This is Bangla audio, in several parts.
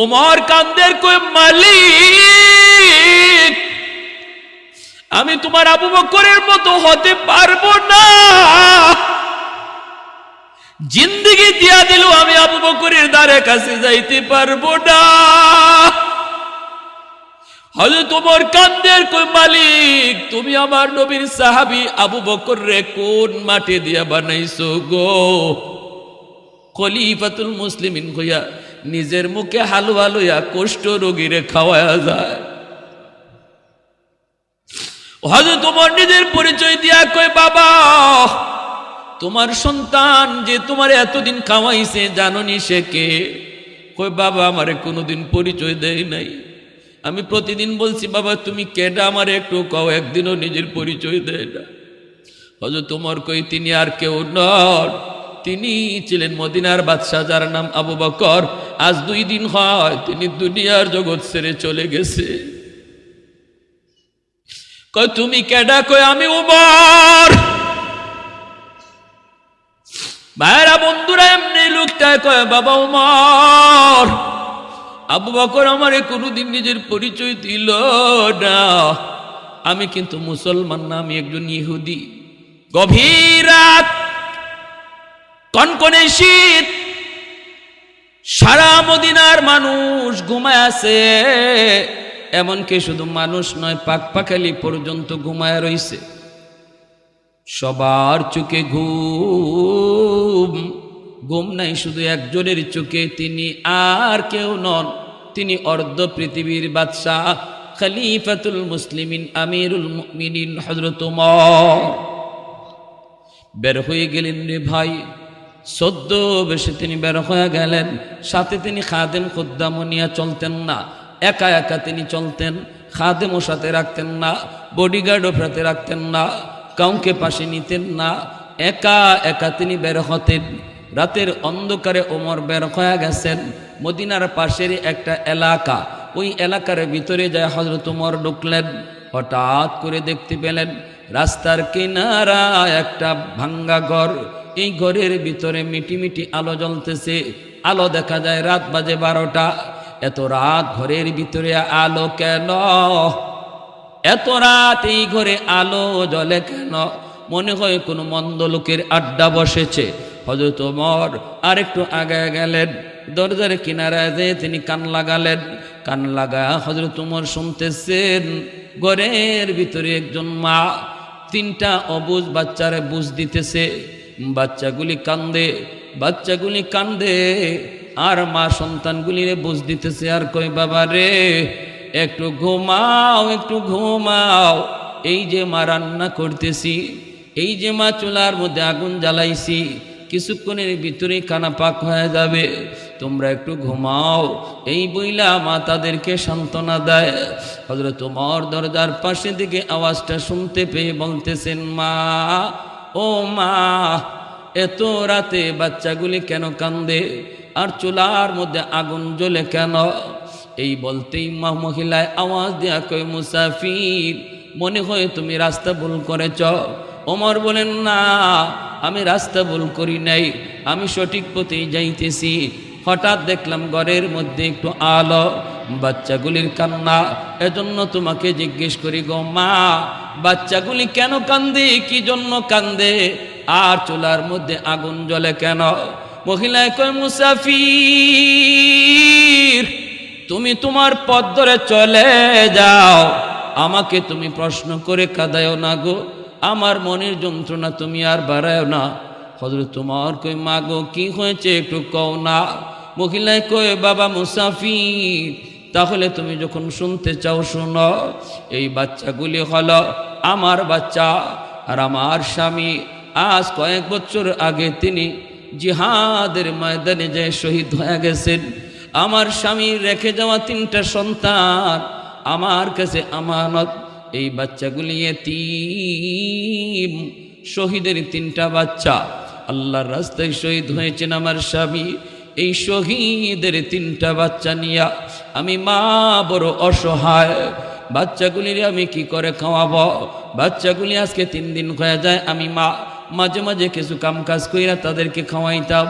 উমর কান্দের কই মালিক আমি তোমার আবু বকরের মতো হতে পারবো না, জিন্দেগি দিয়া দিল আমি আবু বকরের দ্বারে কাছে যাইতে পারবো না। হযরত ওমর কান্দের কই মালিক তুমি আমার নবীর সাহাবী আবু বকর রে কোন মাটি দিয়া বানাইছো গো? খলিফাতুল মুসলিমিন কইয়া নিজের মুখে হালুয়া লইয়া কুষ্ঠ রোগীরে খাওয়ায়া যায়। হযরত ওমর নিজের পরিচয় দিয়া কয় বাবা তোমার সন্তান যে তোমার এতদিন খাওয়াইছে জানোনি সে কে? কই বাবা আমারে কোনোদিন পরিচয় দেয় নাই। আমি প্রতিদিন বলছি বাবা তুমি কেডা আমারে একটু কও, একদিনও নিজের পরিচয় দেয় না। হযরত ওমর কই তিনি আর কেউ নন, তিনি ছিলেন মদিনার বাদশা যার নাম আবু বকর। আজ 2 দিন হয় তিনি দুনিয়ার জগৎ ছেড়ে চলে গেছে। কই তুমি কেডা? কই আমি ওমর। ভাইরা বন্ধুরা এমনি লোকটা কয় বাবা ওমর আবু বকর আমারে কোনোদিন নিজের পরিচয় দিল না, আমি কিন্তু মুসলমান না, আমি একজন ইহুদি। গভীর রাত, কনকনে শীত, সারা মদিনার মানুষ ঘুমায় আছে, এমনকি শুধু মানুষ নয় পাকপাখালি পর্যন্ত ঘুমায় রইছে। সবার চোখে ঘুম, ঘুম নাই শুধু একজনের চোখে, তিনি আর কেউ নন, তিনি অর্ধ পৃথিবীর বাদশাহ খলিফাতুল মুসলিমিন আমিরুল মুমিনিন হযরত ওমর। বের হয়ে গেলেন রে ভাই, সদ্য বেশে তিনি বের হয়ে গেলেন। সাথে তিনি খাদেম খুদ্দামও নিয়ে চলতেন না, একা একা তিনি চলতেন, খাদেমও সাথে রাখতেন না, বডিগার্ডও সাথে রাখতেন না, কাউকে পাশে নিতেন না, একা একা তিনি বের হতেন। রাতের অন্ধকারে ওমর বের হয়ে গেছেন মদিনার পাশের একটা এলাকা, ওই এলাকার ভিতরে যায় হযরত ওমর ঢুকলেন। হঠাৎ করে দেখতে পেলেন রাস্তার কিনারা একটা ভাঙ্গা ঘর, এই ঘরের ভিতরে মিটি মিটি আলো জ্বলতেছে। আলো দেখা যায় রাত বাজে 12টা। এত রাত ঘরের ভিতরে আলো কেন? এত রাত এই ঘরে আলো জ্বলে কেন? মনে হয় কোনো মন্দ লোকের আড্ডা বসেছে। হযরত ওমর আর একটু আগায় গেলেন, দরজার কিনারায় যেয়ে তিনি কান লাগালেন। কান লাগা হযরত ওমর শুনতেছেন ঘরের ভিতরে একজন মা 3টা অবুঝ বাচ্চারে বুঝ দিতেছে। বাচ্চাগুলি কান্দে, বাচ্চাগুলি কান্দে, আর মা সন্তানগুলিরে বুঝ দিতেছে আর কই বাবা রে একটু ঘুমাও, একটু ঘুমাও, এই যে মা রান্না করতেছি, এই যে মা চুলার মধ্যে আগুন জ্বালাইছি, কিছুক্ষণের ভিতরেই খানা পাক হয়ে যাবে, তোমরা একটু ঘুমাও। এই বইলা মা তাদেরকে সান্ত্বনা দেয়। হযরত ওমর দরজার পাশে দিকে আওয়াজটা শুনতে পেয়ে বলতেছেন মা, ও মা এত রাতে বাচ্চাগুলি কেন কান্দে, আর চুলার মধ্যে আগুন জ্বলে কেন? এই বলতেই মা মহিলায় আওয়াজ দেয়া কয় মুসাফির, মনে হয় তুমি রাস্তা ভুল করেছ। ওমর বলেন না, আমি রাস্তা ভুল করি নাই, আমি সঠিক পথেই যাইতেছি। হঠাৎ দেখলাম ঘরের মধ্যে একটু আলো, বাচ্চাগুলির কান্না, এজন্য তোমাকে জিজ্ঞেস করি গো মা বাচ্চাগুলি কেন কান্দে, কি জন্য কান্দে, আর চুলার মধ্যে আগুন জ্বলে কেন? মহিলায় কয় মুসাফির তুমি তোমার পথ ধরে চলে যাও, আমাকে তুমি প্রশ্ন করে কাঁদায়ও না গো, আমার মনের যন্ত্রণা তুমি আর বাড়ায়ও না। হযরত ওমর কই মা গো কি হয়েছে একটু কও না। মহিলায় কয় বাবা মুসাফির তাহলে তুমি যখন শুনতে চাও শোনো, এই বাচ্চাগুলি হলো আমার বাচ্চা, আর আমার স্বামী আজ কয়েক বছর আগে তিনি জিহাদের ময়দানে যে শহীদ হয়ে গেছেন। আমার স্বামী রেখে যাওয়া 3টা সন্তান আমার কাছে আমানত। এই বাচ্চাগুলি এতিম, শহীদের 3টা বাচ্চা আল্লাহর রাস্তায় শহীদ হয়েছেন আমার স্বামী। এই শহীদের 3টা বাচ্চা নিয়া আমি মা বড় অসহায়। বাচ্চাগুলির আমি কি করে খাওয়াবো? বাচ্চাগুলি আজকে 3 দিন হয়ে যায়, আমি মা মাঝে মাঝে কিছু কাম কাজ কইরা তাদেরকে খাওয়াইতাম,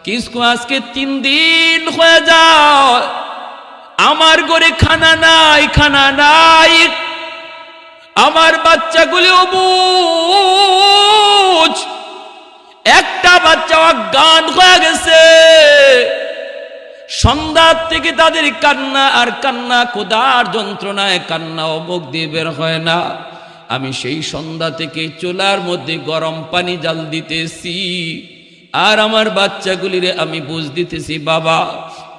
কিন্তু আজকে 3 দিন হয়ে যায় করে খানা নাই, খানা নাই। আমার বাচ্চাগুলি অবুঝ, একটা বাচ্চা অজ্ঞান হয়ে গেছে। সন্ধ্যা থেকে তাদের কান্না আর কান্না, ক্ষুধার যন্ত্রণায় কান্না অমুক দিয়ে বের হয় না। আমি সেই সন্ধ্যা থেকে চুলার মধ্যে গরম পানি জাল দিতেছি, আর আমার বাচ্চাগুলিরে আমি বুঝ দিতেছি, বাবা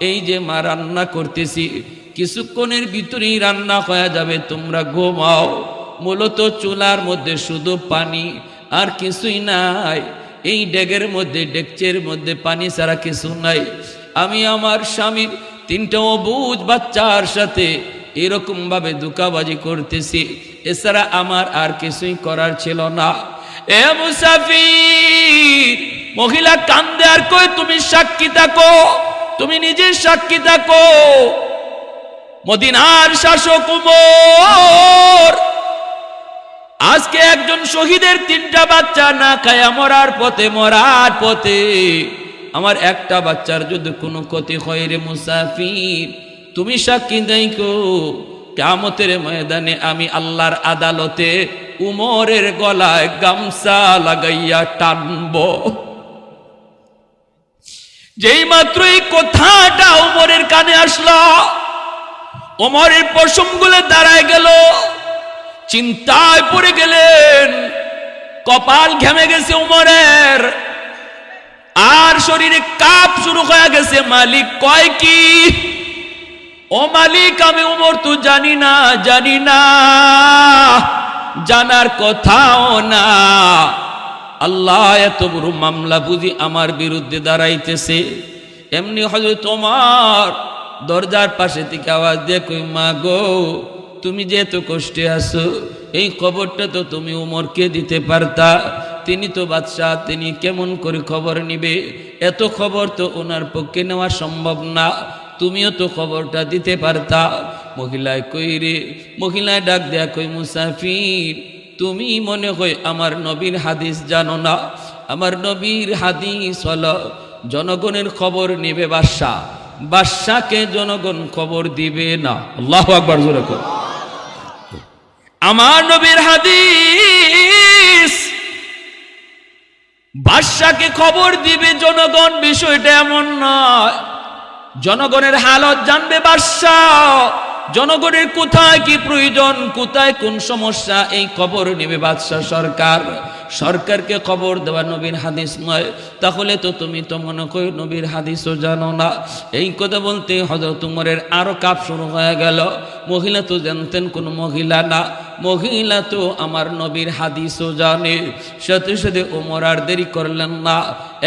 এই যে মা রান্না করতেছি, কিছুক্ষণের ভিতরেই রান্না হয়ে যাবে, তোমরা ঘুমাও। মূলত চুলার মধ্যে শুধু পানি আর কিছুই নাই। এই ডেগের মধ্যে, ডেকচের মধ্যে পানি ছাড়া কিছু নাই। আমি আমার স্বামীর 3টা অবুঝ বাচ্চার সাথে এরকম ভাবে ধোঁকাবাজি করতেছি, এছাড়া আমার আর কিছুই করার ছিল না। এ মুসাফির, মহিলা কান্দে আর কই তুমি সাক্ষী থাকো, তুমি নিজে সাক্ষী থাকো। মদিনার শাসক উমর আজকে একজন শহীদের 3টা বাচ্চা না খায়া মরার পথে, আমার একটা বাচ্চার যদি কোনো ক্ষতি হয় রে মুসাফির, তুমি সাক্ষী দেখো, কিয়ামতের ময়দানে আমি আল্লাহর আদালতে উমরের গলায় গামছা লাগাইয়া টানব। যেই মাত্র এই কথাটা উমরের কানে আসলো, উমরের পশমগুলো দাঁড়ায় গেল, চিন্তায় পড়ে গেলেন, কপাল ঘেমে গেছে উমরের, আর শরীরে কাঁপ শুরু হয়ে গেছে। মালিক কয় কি? ও মালিক, আমি উমর তো জানি না, জানার কথাও না। আল্লাহ এত বড় মামলা বুঝি আমার বিরুদ্ধে দাঁড়াইতেছে। এমনি হযরত ওমর দরজার পাশে থেকে আওয়াজ দিয়ে কই, মা গো, তুমি যে এত কষ্টে আছো, এই খবরটা তো তুমি উমরকে দিতে পারতা। তিনি তো বাদশাহ, তিনি কেমন করে খবর নিবে? এত খবর তো ওনার পক্ষে নেওয়া সম্ভব না, তুমিও তো খবরটা দিতে পারতা। মহিলায় কই রে, মহিলায় ডাক দেয়া কই, মুসাফির, তুমি মনে হয় আমার নবীর হাদিস জানো না। আমার নবীর হাদিস হলো, জনগণের খবর নেবে বাদশাহ, বাদশাকে জনগণ খবর দিবে না। আল্লাহু আকবার, জোরে কর। আমার নবীর হাদিস, বাদশাকে খবর দিবে জনগণ, বিষয়টা এমন নয়। জনগণের হালত জানবে বাদশাহ, জনগণের কোথায় কি প্রয়োজন, কোথায় কোন সমস্যা, এই খবর নেবে বাদশাহ সরকার। সরকারকে খবর দেওয়া নবীর হাদিস নয়। তাহলে তো তুমি তো মনে করো নবীর হাদিসও জানো না। এই কথা বলতে হযরত উমরের আরো কাপ শুরু হয়ে গেল। মহিলা তো জানতেন কোন মহিলা না, মহিলা তো আমার নবীর হাদিসও জানে। সাথে সাথে উমর আর দেরি করলেন না,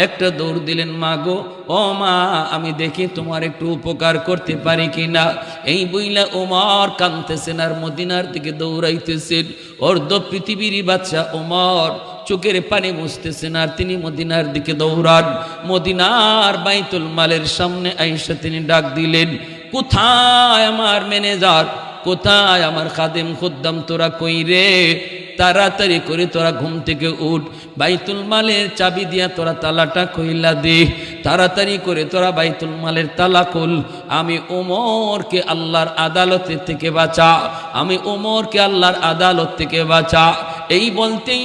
একটা দৌড় দিলেন, মা গো, ও মা, আমি দেখি তোমার একটু উপকার করতে পারি কিনা। এই বইলা উমর কাঁদতেছেন আর মদিনার দিকে দৌড়াইতেছেন। অর্ধ পৃথিবীর বাদশা উমর চোখের পানি মুছতেছেন আর তিনি মদিনার দিকে দৌড়ান। মদিনার বাইতুল মালের সামনে আইসা তিনি ডাক দিলেন, কোথায় আমার ম্যানেজার, কোথায় আমার খাদেম খুদ্দাম, তোরা কই রে? তাড়াতাড়ি করে তোরা ঘুম থেকে উঠ, বাইতুল মালের চাবি দিয়া তোরা তালাটা কইলা দে, তাড়াতাড়ি করে তোরা বাইতুল মালের তালা খুল। আমি ওমরকে আল্লাহর আদালত থেকে বাঁচা, আমি ওমরকে আল্লাহর আদালত থেকে বাঁচা। এই বলতেই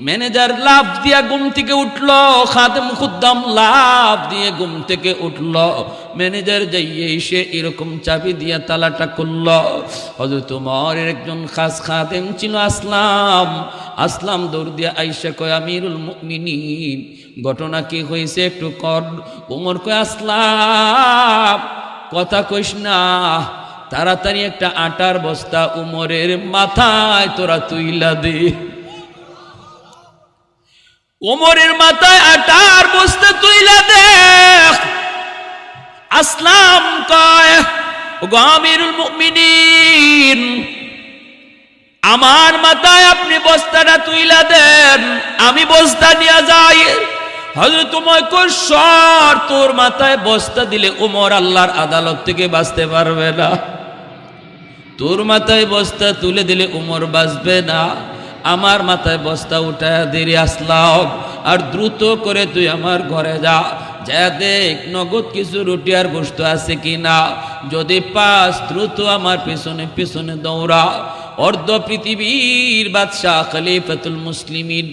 ম্যানেজার লাফ দিয়া ঘুম থেকে উঠল, খাদেম খুদ্দাম লাফ দিয়ে ঘুম থেকে উঠল। ম্যানেজার যাইয়ে এসে এরকম চাবি দিয়া তালাটা খুলল। হযরত ওমরের একজন খাস খাদেম ছিল আসলাম। আসলাম দৌড় দিয়া আইসা কয়, আমিরুল মুমিনিন, ঘটনা কি হয়েছে একটু কর। ওমর কয়, আসলাম কথা কইস না, তাড়াতাড়ি একটা আটার বস্তা উমরের মাথায় তোরা তুইলা দে। ওমরের মাথায় আটার বস্তা তুইলা দে। আসলাম কয়, আমিরুল মুমিনিন, আমার মাথায় আপনি বস্তাটা তুইলা দেন, আমি বস্তা নিয়ে যাই। হযরত ওমর কয়, সর, তোর মাথায় বস্তা দিলে ওমর আল্লাহর আদালত থেকে বাঁচতে পারবে না। তোর মাথায় বস্তা তুলে দিলে ওমর বাঁচবে না। আমার মাথায় বস্তা উঠায় দেরি আসলাম, আর দ্রুত করে তুই আমার ঘরে যা। যা দেখ নগদ কিছু রুটি আর গোশত আছে কিনা, যদি পাস দ্রুত আমার পেছনে পেছনে দৌড়া। অর্ধ পৃথিবীর বাদশাহ খলিফাতুল মুসলিমিন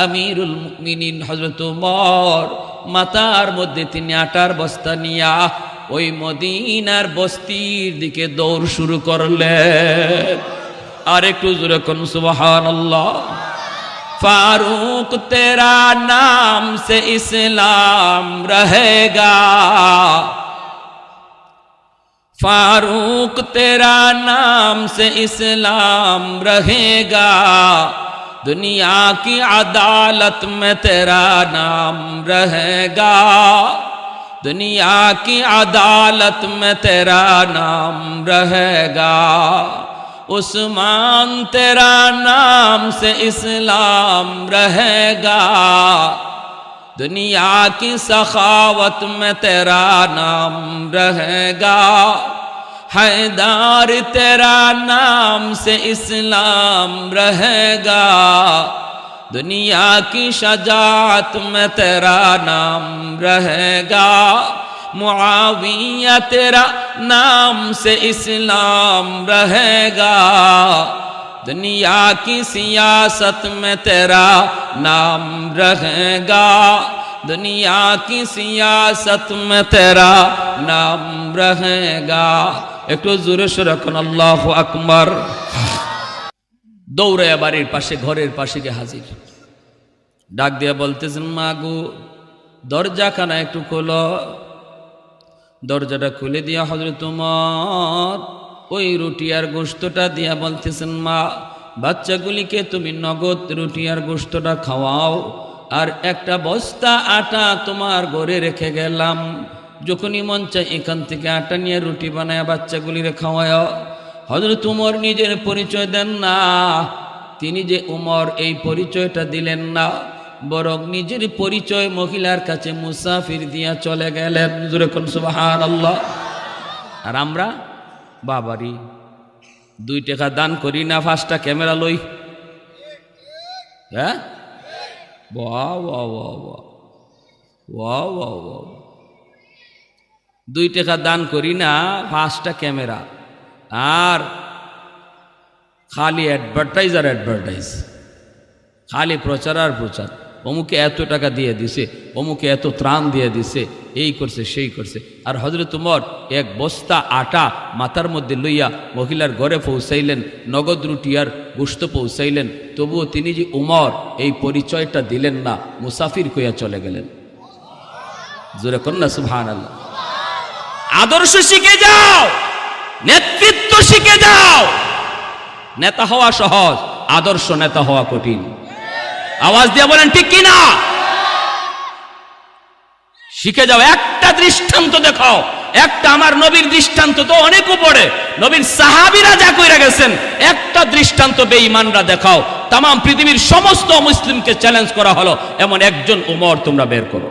আমিরুল মুমিনিন হযরত ওমর মাথার মধ্যে তিনি আটার বস্তা নিয়া ওই মদিনার বস্তির দিকে দৌড় শুরু করলেন। আর একটু জোরে কোন সুবহানাল্লাহ। फारूक तेरा नाम से इस्लाम रहेगा, फारूक तेरा नाम से इस्लाम रहेगा, दुनिया की अदालत में तेरा नाम रहेगा, दुनिया की अदालत में तेरा नाम रहेगा, उस्मान तेरा नाम से इस्लाम रहेगा, दुनिया की सखावत में तेरा नाम रहेगा, हैदर तेरा नाम से इस्लाम रहेगा, दुनिया की शजाअत में तेरा नाम रहेगा, मुआविया तेरा नाम से इस्लाम रहेगा, दुनिया की सियासत में तेरा नाम रहेगा, दुनिया की सियासत में तेरा नाम रहेगा। একটু জোরে সরে রাখুন আল্লাহু আকবার। দৌড়ে বাড়ির পাশে ঘরের পাশে গিয়ে হাজির, ডাক দিয়ে বলতেছেন, মা গো দরজাখানা একটু খোলো। দরজাটা খুলে দিয়া হযরত ওমর ওই রুটি আর গোশতটা দিয়া বলতেছেন, মা বাচ্চাগুলিকে তুমি নগদ রুটি আর গোশতটা খাওয়াও, আর একটা বস্তা আটা তোমার ঘরে রেখে গেলাম, যখনই মন চায় এখান থেকে আটা নিয়ে রুটি বানায় বাচ্চাগুলিরে খাওয়ায়। হযরত ওমর নিজের পরিচয় দেন না, তিনি যে ওমর এই পরিচয়টা দিলেন না, বরং নিজের পরিচয় মহিলার কাছে মুসাফির দিয়া চলে গেলেন। জোরে কোন সুবহানাল্লাহ। আর আমরা বাবারি 2 টাকা দান করি না, 5টা ক্যামেরা লই। হ্যাঁ, বাহ বাহ বাহ বাহ বাহ বাহ বাহ। 2 টাকা দান করি না, 5টা ক্যামেরা, আর খালি অ্যাডভার্টাইজ আর অ্যাডভার্টাইজ, খালি প্রচার আর প্রচার। অমুকে এত টাকা দিয়ে দিছে, অমুকে এত ত্রাণ দিয়ে দিছে, এই করছে সেই করছে। আর হযরত ওমর এক বস্তা আটা মাথার মধ্যে লইয়া মহিলার ঘরে পৌঁছাইলেন, নগদ রুটি আর গোশত পৌঁছাইলেন, তবুও তিনি যে ওমর এই পরিচয়টা দিলেন না, মুসাফির কইয়া চলে গেলেন। জোরে কন্যা সুবহানাল্লাহ। আদর্শ শিখে যাও, নেতৃত্ব শিখে যাও। নেতা হওয়া সহজ, আদর্শ নেতা হওয়া কঠিন। আওয়াজ দিয়ে বলেন ঠিক কিনা? শিখে যাও। একটা দৃষ্টান্ত দেখাও, একটা আমার নবীর দৃষ্টান্ত তো অনেক উপরে, নবীর সাহাবীরা যা কইরা গেছেন, একটা দৃষ্টান্ত বেঈমানরা দেখাও। তাম পৃথিবীর সমস্ত মুসলিমকে চ্যালেঞ্জ করা হলো, এমন একজন ওমর তোমরা বের করো।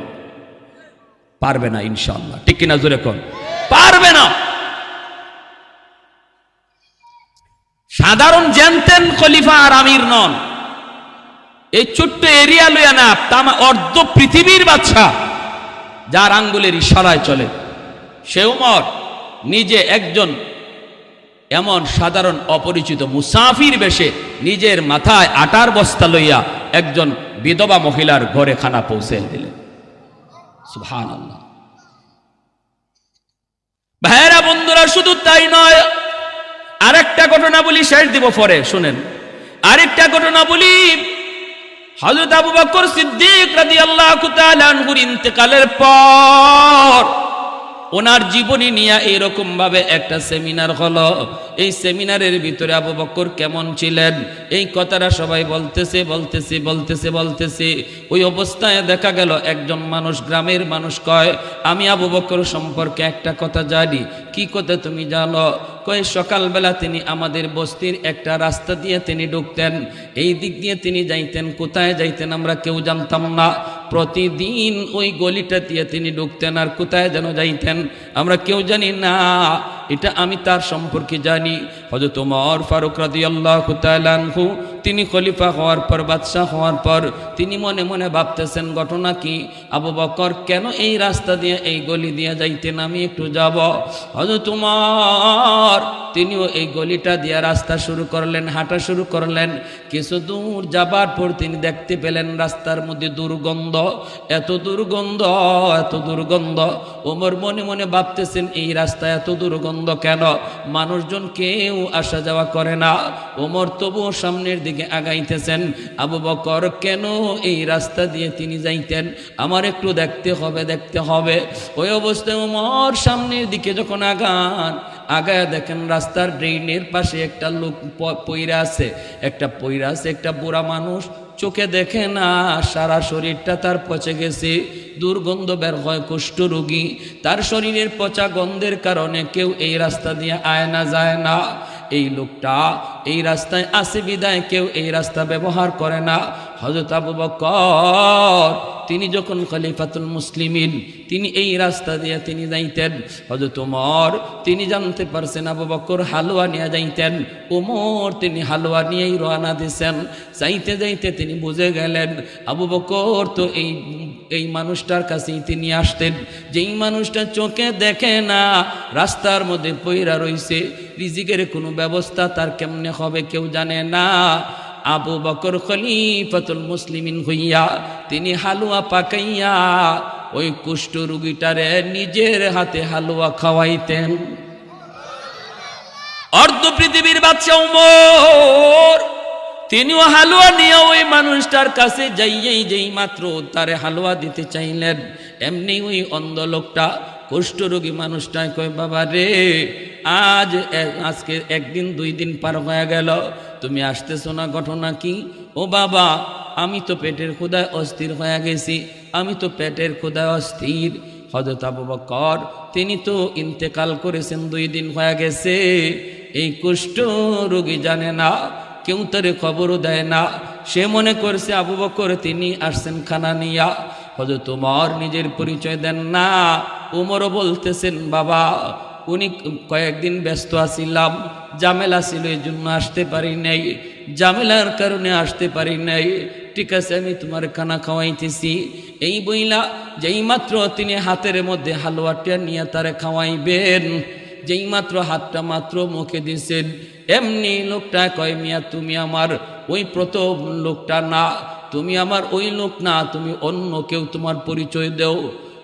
পারবে না ইনশাআল্লাহ, ঠিক কিনা? জোরে কোন পারবে না। সাধারণ জানতেন খলিফা আর আমির নন, এই ছোট্ট এরিয়া লইয়া না, তাম অর্ধ পৃথিবীর বাদশা, যার আঙ্গুলের ইশারায় চলে। সে ওমর নিজে একজন এমন সাধারণ অপরিচিত মুসাফির বেশে নিজের মাথায় আটার বস্তা লইয়া একজন বিধবা মহিলার ঘরে খানা পৌঁছে দিলেন। সুবহানাল্লাহ। ভাইরা বন্ধুরা, শুধু তাই নয়, আরেকটা ঘটনা বলি, শেষ দিব পরে, শুনেন। আরেকটা ঘটনা বলি, হযরত আবু বকর সিদ্দিক রাদিয়াল্লাহু তাআলা আনহুর ইন্তেকালের পর ওনার জীবনী নিয়ে এরকম ভাবে একটা সেমিনার হলো। এই সেমিনারের ভিতরে আবু বকর কেমন ছিলেন এই কথাটা সবাই বলতেছে। ওই অবস্থায় দেখা গেল একজন মানুষ, গ্রামের মানুষ কয়, আমি আবু বকর সম্পর্কে একটা কথা জানি। কি কথা তুমি জানো? কয়, সকালবেলা তিনি আমাদের বস্তির একটা রাস্তা দিয়ে তিনি ঢুকতেন, এই দিক দিয়ে তিনি যাইতেন, কোথায় যাইতেন আমরা কেউ জানতাম না। প্রতিদিন ওই গলিটা দিয়ে তিনি ঢুকতেন আর কোথায় যেন যাইতেন আমরা কেউ জানি না, এটা আমি তার সম্পর্কে জানি। হযরত ওমর ফারুক রাদিয়াল্লাহু তাআলা আনহু তিনি খলিফা হওয়ার পর, বাদশাহ হওয়ার পর তিনি মনে মনে ভাবতেছেন ঘটনা কি, আবু বকর কেন এই রাস্তা দিয়ে এই গলি দিয়ে যাইতেন, আমি একটু যাব। হযরত ওমর তিনিও এই গলিটা দিয়ে রাস্তা শুরু করলেন, হাঁটা শুরু করলেন। কিছু দূর যাবার পর তিনি দেখতে পেলেন রাস্তার মধ্যে দুর্গন্ধ, এত দুর্গন্ধ, এত দুর্গন্ধ। ওমর মনে মনে ভাবতেছেন এই রাস্তা এত দুর্গন্ধ কেন, মানুষজন কেউ আসা যাওয়া করে না। ওমর তবুও সামনের দিকে আগাইতেছেন। আবু বকর কেন এই রাস্তা দিয়ে তিনি যাইতেন, আমার একটু দেখতে হবে, দেখতে হবে। ওই অবস্থায় ওমর সামনের দিকে যখন আগায় দেখেন রাস্তার ড্রেনের পাশে একটা লোক পইরা আছে, একটা বুড়া মানুষ, চোখে দেখে না, সারা শরীরটা তার পচে গেছে, দুর্গন্ধ বের হয়, কুষ্ঠরোগী। তার শরীরের পচা গন্ধের কারণে কেউ এই রাস্তা দিয়ে আয় না, যায় না। এই লোকটা এই রাস্তায় আসে বিদায় কেউ এই রাস্তা ব্যবহার করে না। হযরত আবু বকর তিনি যখন খলিফাতুল মুসলিমিন, তিনি এই রাস্তা দিয়ে তিনি যাইতেন। হযরত ওমর তিনি জানতে পারছেন আবু বকর হালুয়া নিয়ে যাইতেন, ওমর তিনি হালুয়া নিয়েই রওনা দিয়েছেন। যাইতে যাইতে তিনি বুঝে গেলেন আবু বকর তো এই মানুষটার কাছেই তিনি আসতেন, যেই মানুষটা চোখে দেখে না, রাস্তার মধ্যে পইরা রইছে, রিজিকের কোনো ব্যবস্থা তার কেমনে হবে কেউ জানে না। আবু বকর খলিফাতুল মুসলিমিন হইয়া তিনি হালুয়া পাকাইয়া ওই কুষ্ঠ রোগীটারে নিজের হাতে হালুয়া খাওয়াইতেন। অর্ধ পৃথিবীর বাদশা ওমর তিনিও হালুয়া নিয়ে ওই মানুষটার কাছে যাইয়েই যেই মাত্র তারে হালুয়া দিতে চাইলেন, এমনি ওই অন্ধ লোকটা কুষ্ঠরোগী মানুষটাই কয়, বাবা রে, আজকে একদিন 2 দিন পার হয়ে গেল, তুমি আসতেছো না, ঘটনা কি? ও বাবা, আমি তো পেটের ক্ষুধায় অস্থির হয়ে গেছি, আমি তো পেটের ক্ষুধায় অস্থির। হযরত আবু বকর তিনি তো ইন্তেকাল করেছেন, 2 দিন হয়ে গেছে। এই কুষ্ঠ রোগী জানে না, কেউ তারে খবরও দেয় না। সে মনে করছে আবু বকর তিনি আসছেন খানা নিয়া। হযরত ওমর নিজের পরিচয় দেন না। ওমরও বলতেছেন, বাবা উনি কয়েকদিন ব্যস্ত আছিলাম, ঝামেলা ছিল, এই জন্য আসতে পারি নাই, ঝামেলার কারণে আসতে পারি নাই। ঠিক আছে, আমি তোমার খানা খাওয়াইতেছি। এই বইলা যেই মাত্র তিনি হাতের মধ্যে হালুয়াটা নিয়ে তারে খাওয়াইবেন, যেই মাত্র হাতটা মাত্র মুখে দিয়েছেন, এমনি লোকটা কয়, মিয়া তুমি আমার ওই প্রথম লোকটা না, তুমি আমার ওই লোক না, তুমি অন্য কেউ, তোমার পরিচয় দেও।